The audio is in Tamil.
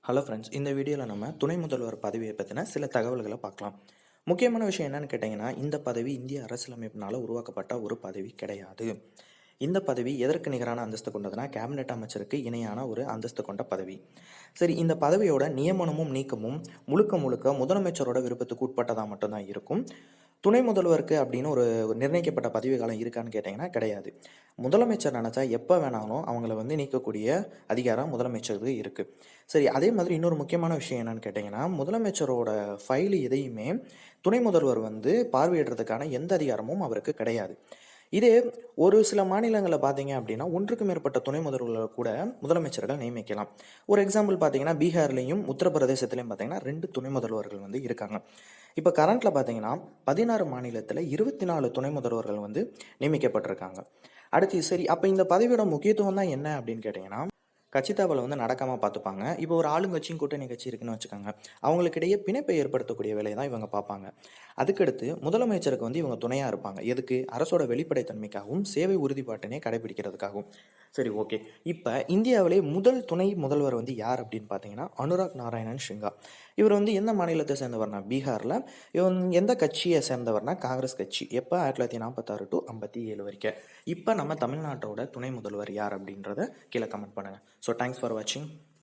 ஹலோ ஃப்ரெண்ட்ஸ், இந்த வீடியோவில் நம்ம துணை முதல்வர் பதவியை பற்றின சில தகவல்களை பார்க்கலாம். முக்கியமான விஷயம் என்னன்னு கேட்டிங்கன்னா, இந்த பதவி இந்திய அரசியலமைப்பினால் உருவாக்கப்பட்ட ஒரு பதவி கிடையாது. இந்த பதவி எதற்கு நிகரான அந்தஸ்து கொண்டதுன்னா, கேபினெட் அமைச்சருக்கு இணையான ஒரு அந்தஸ்து கொண்ட பதவி. சரி, இந்த பதவியோட நியமனமும் நீக்கமும் முழுக்க முழுக்க முதலமைச்சரோட விருப்பத்துக்கு உட்பட்டதாக மட்டும்தான் இருக்கும். துணை முதல்வருக்கு அப்படின்னு ஒரு நிர்ணயிக்கப்பட்ட பதவி காலம் இருக்கான்னு கேட்டிங்கன்னா கிடையாது. முதலமைச்சர் நினச்சா எப்போ வேணாலும் அவங்கள நீக்கக்கூடிய அதிகாரம் முதலமைச்சருக்கு இருக்குது. சரி, அதே மாதிரி இன்னொரு முக்கியமான விஷயம் என்னன்னு கேட்டிங்கன்னா, முதலமைச்சரோட ஃபைல் எதையுமே துணை முதல்வர் பார்வையிடுறதுக்கான எந்த அதிகாரமும் அவருக்கு கிடையாது. இதே ஒரு சில மாநிலங்களில் பார்த்தீங்க அப்படின்னா, ஒன்றுக்கு மேற்பட்ட துணை முதல்வர்களை கூட முதலமைச்சர்கள் நியமிக்கலாம். ஒரு எக்ஸாம்பிள் பார்த்தீங்கன்னா, பீகார்லேயும் உத்தரப்பிரதேசத்துலையும் பார்த்தீங்கன்னா 2 துணை முதல்வர்கள் இருக்காங்க. இப்போ கரண்ட்டில் பார்த்தீங்கன்னா 16 மாநிலத்தில் 24 துணை முதல்வர்கள் நியமிக்கப்பட்டிருக்காங்க. அடுத்து சரி, அப்போ இந்த பதவியோட முக்கியத்துவம் தான் என்ன அப்படின்னு கேட்டிங்கன்னா, கட்சி தாவலை நடக்காமல் பார்த்துப்பாங்க. இப்போ ஒரு ஆளுங்கட்சியும் கூட்டணி கட்சி இருக்குன்னு வச்சுக்கோங்க, அவங்களுக்கிடையே பிணைப்பை ஏற்படுத்தக்கூடிய வேலையை தான் இவங்க பார்ப்பாங்க. அதுக்கடுத்து முதலமைச்சருக்கு இவங்க துணையாக இருப்பாங்க. எதுக்கு? அரசோட வெளிப்படைத்தன்மைக்காகவும் சேவை உறுதிப்பாட்டினை கடைபிடிக்கிறதுக்காகவும். சரி, ஓகே. இப்போ இந்தியாவிலே முதல் துணை முதல்வர் யார் அப்படின்னு பார்த்தீங்கன்னா, அனுராக் நாராயணன் சிங்கா. இவர் எந்த மாநிலத்தை சேர்ந்தவர்னா பீகாரில். இவன் எந்த கட்சியை சேர்ந்தவர்னா காங்கிரஸ் கட்சி. எப்போ? 1946 to 57 வரைக்கும். இப்போ நம்ம தமிழ்நாட்டோட துணை முதல்வர் யார் அப்படின்றத கீழே கமெண்ட் பண்ணுங்கள். ஸோ தேங்க்ஸ் ஃபார் வாட்சிங்.